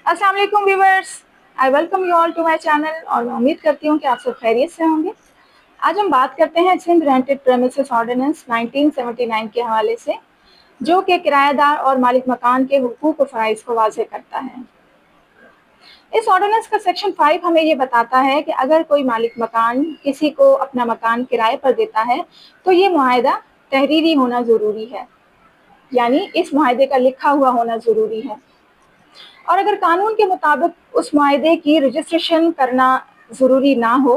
अस्सलाम वालेकुम viewers, I welcome you all to my channel और मैं उम्मीद करती हूँ कि आप सब खैरियत से होंगे। आज हम बात करते हैं सिंध रेंटेड प्रेमिसेस ऑर्डिनेंस 1979 के हवाले से, जो कि किराएदार और मालिक मकान के हुकूक और फ़राइज़ को वाज़ेह करता है। इस ऑर्डिनेंस का सेक्शन 5 हमें ये बताता है कि अगर कोई मालिक मकान किसी को अपना मकान किराए पर देता है तो ये मुआहदा तहरीरी होना ज़रूरी है, यानी इस मुआहदे का लिखा हुआ होना ज़रूरी है। और अगर कानून के मुताबिक उस मुआहदे की रजिस्ट्रेशन करना ज़रूरी ना हो,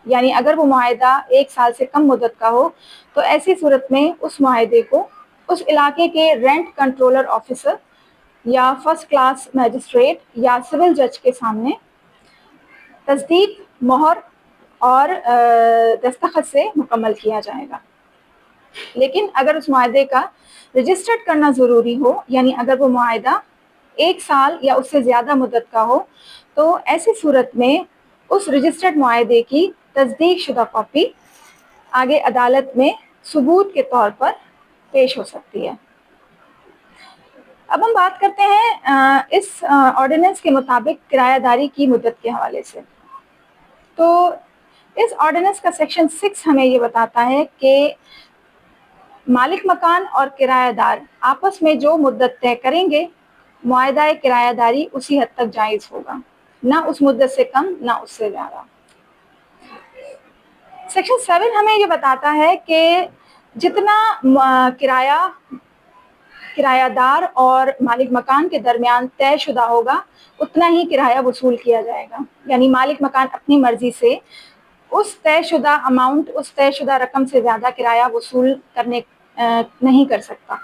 यानी अगर वो मुआहदा 1 साल से कम मुद्दत का हो, तो ऐसी सूरत में उस मुआहदे को उस इलाके के रेंट कंट्रोलर ऑफिसर या फर्स्ट क्लास मैजिस्ट्रेट या सिविल जज के सामने तस्दीक, मोहर और दस्तखत से मुकम्मल किया जाएगा। लेकिन अगर उस मुआहदे का रजिस्टर्ड करना ज़रूरी हो, यानी अगर वो मुआहदा 1 साल या उससे ज़्यादा मुद्दत का हो, तो ऐसी सूरत में उस रजिस्टर्ड मुआहदे की तस्दीक शुदा कॉपी आगे अदालत में सबूत के तौर पर पेश हो सकती है। अब हम बात करते हैं इस ऑर्डिनेंस के मुताबिक किरायादारी की मुद्दत के हवाले से। तो इस ऑर्डिनेंस का सेक्शन 6 हमें ये बताता है कि मालिक मकान और किरायादार आपस में जो मुद्दत तय करेंगे, मुआहदा किरायादारी उसी हद तक जायज़ होगा, ना उस मुद्दत से कम ना उससे ज़्यादा। सेक्शन 7 हमें ये बताता है कि जितना किरायादार और मालिक मकान के दरमियान तय शुदा होगा, उतना ही किराया वसूल किया जाएगा, यानी मालिक मकान अपनी मर्जी से उस तयशुदा अमाउंट, उस तयशुदा रकम से ज़्यादा किराया वसूल करने नहीं कर सकता।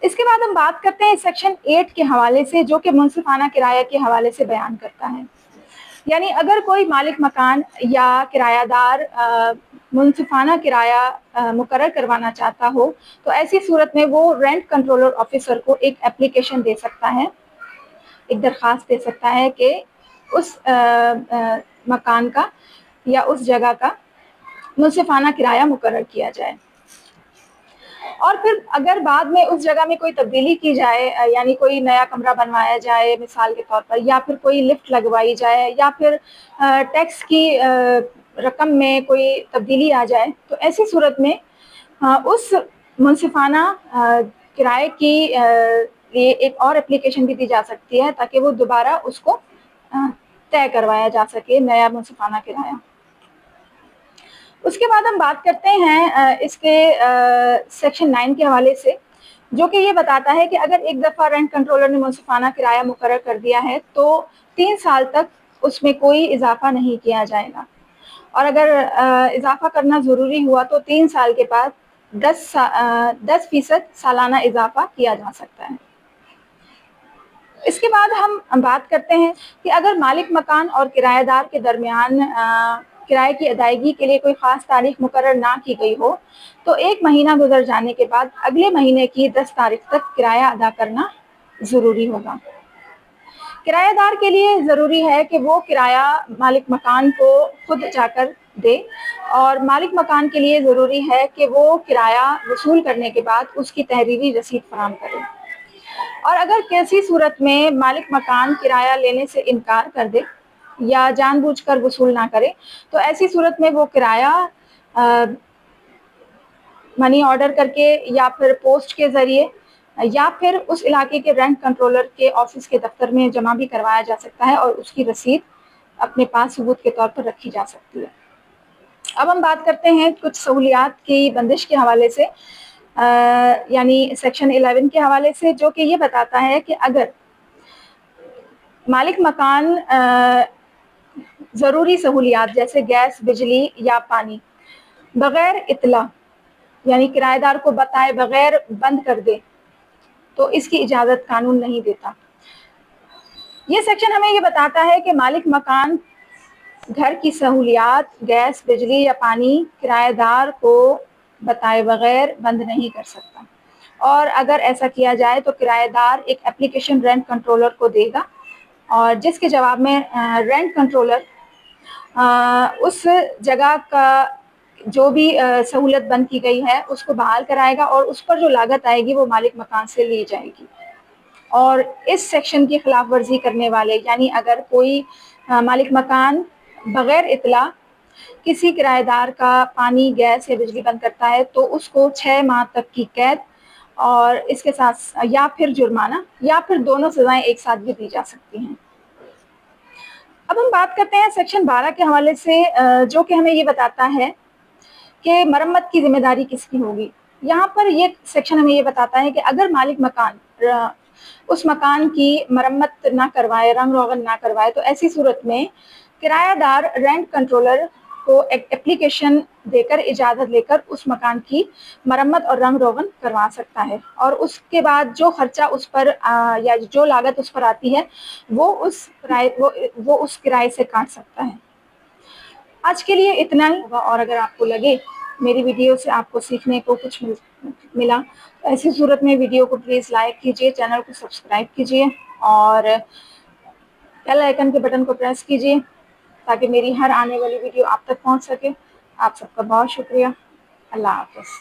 इसके बाद हम बात करते हैं सेक्शन 8 के हवाले से, जो कि मुनसिफाना किराया के हवाले से बयान करता है। यानी अगर कोई मालिक मकान या किरायादार मुनसिफाना किराया मुकर्रर करवाना चाहता हो, तो ऐसी सूरत में वो रेंट कंट्रोलर ऑफिसर को एक एप्लीकेशन दे सकता है, एक दरख्वास्त दे सकता है कि उस मकान का या उस जगह का मुनसिफाना किराया मुकर्रर किया जाए। और फिर अगर बाद में उस जगह में कोई तब्दीली की जाए, यानी कोई नया कमरा बनवाया जाए मिसाल के तौर पर, या फिर कोई लिफ्ट लगवाई जाए, या फिर टैक्स की रकम में कोई तब्दीली आ जाए, तो ऐसी सूरत में उस मुनसिफाना किराए की लिए एक और एप्लीकेशन भी दी जा सकती है, ताकि वो दोबारा उसको तय करवाया जा सके, नया मुनसिफाना किराया। उसके बाद हम बात करते हैं इसके सेक्शन 9 के हवाले से, जो कि ये बताता है कि अगर एक दफ़ा रेंट कंट्रोलर ने मुनसिफाना किराया मुकर्रर कर दिया है, तो 3 साल तक उसमें कोई इजाफा नहीं किया जाएगा, और अगर इजाफा करना ज़रूरी हुआ तो 3 साल के बाद 10% सालाना इजाफा किया जा सकता है। इसके बाद हम बात करते हैं कि अगर मालिक मकान और किराएदार के दरमियान किराए की अदायगी के लिए कोई ख़ास तारीख मुकर्रर ना की गई हो, तो 1 महीना गुजर जाने के बाद अगले महीने की 10 तारीख तक किराया अदा करना ज़रूरी होगा। किराएदार के लिए ज़रूरी है कि वो किराया मालिक मकान को खुद जाकर दे, और मालिक मकान के लिए ज़रूरी है कि वो किराया वसूल करने के बाद उसकी तहरीरी रसीद फराहम करे। और अगर किसी सूरत में मालिक मकान किराया लेने से इनकार कर दे या जानबूझकर वसूल ना करे, तो ऐसी सूरत में वो किराया मनी ऑर्डर करके या फिर पोस्ट के ज़रिए या फिर उस इलाके के रेंट कंट्रोलर के ऑफिस के दफ्तर में जमा भी करवाया जा सकता है, और उसकी रसीद अपने पास सबूत के तौर पर रखी जा सकती है। अब हम बात करते हैं कुछ सहूलियात की बंदिश के हवाले से, यानी सेक्शन 11 के हवाले से, जो कि ये बताता है कि अगर मालिक मकान ज़रूरी सहूलियात जैसे गैस, बिजली या पानी बग़ैर इत्तला, यानी किराएदार को बताए बग़ैर बंद कर दे, तो इसकी इजाज़त कानून नहीं देता। ये सेक्शन हमें ये बताता है कि मालिक मकान घर की सहूलियात, गैस, बिजली या पानी किराएदार को बताए बग़ैर बंद नहीं कर सकता, और अगर ऐसा किया जाए तो किराएदार एक एप्लीकेशन रेंट कंट्रोलर को देगा, और जिसके जवाब में रेंट कंट्रोलर उस जगह का जो भी सहूलत बंद की गई है उसको बहाल कराएगा, और उस पर जो लागत आएगी वो मालिक मकान से ली जाएगी। اور اس سیکشن کی خلاف ورزی کرنے والے، یعنی اگر کوئی مالک مکان بغیر اطلاع کسی کرایہ دار کا پانی، گیس یا بجلی بند کرتا ہے تو اس کو 6 ماہ تک کی قید اور اس کے ساتھ یا پھر جرمانہ یا پھر دونوں سزائیں ایک ساتھ بھی دی جا سکتی ہیں۔ اب ہم بات کرتے ہیں سیکشن 12 کے حوالے سے، جو کہ ہمیں یہ بتاتا ہے کہ مرمت کی ذمہ داری کس کی ہوگی۔ یہاں پر یہ سیکشن ہمیں یہ بتاتا ہے کہ اگر مالک مکان اس مکان کی مرمت نہ کروائے، رنگ روغن نہ کروائے، تو ایسی صورت میں کرایہ دار رینٹ کنٹرولر کو اپلیکیشن دے کر، اجازت لے کر اس مکان کی مرمت اور رنگ روغن کروا سکتا ہے، اور اس کے بعد جو خرچہ اس پر یا جو لاگت اس پر آتی ہے وہ اس کرائے سے کاٹ سکتا ہے۔ آج کے لیے اتنا ہی ہوگا، اور اگر آپ کو لگے میری ویڈیو سے آپ کو سیکھنے کو کچھ ملا تو ایسی صورت میں ویڈیو کو پلیز لائک کیجیے، چینل کو سبسکرائب کیجیے اور بیل آئیکن کے بٹن کو پریس کیجیے تاکہ میری ہر آنے والی ویڈیو آپ تک پہنچ سکے۔ آپ سب کا بہت شکریہ۔ اللہ حافظ۔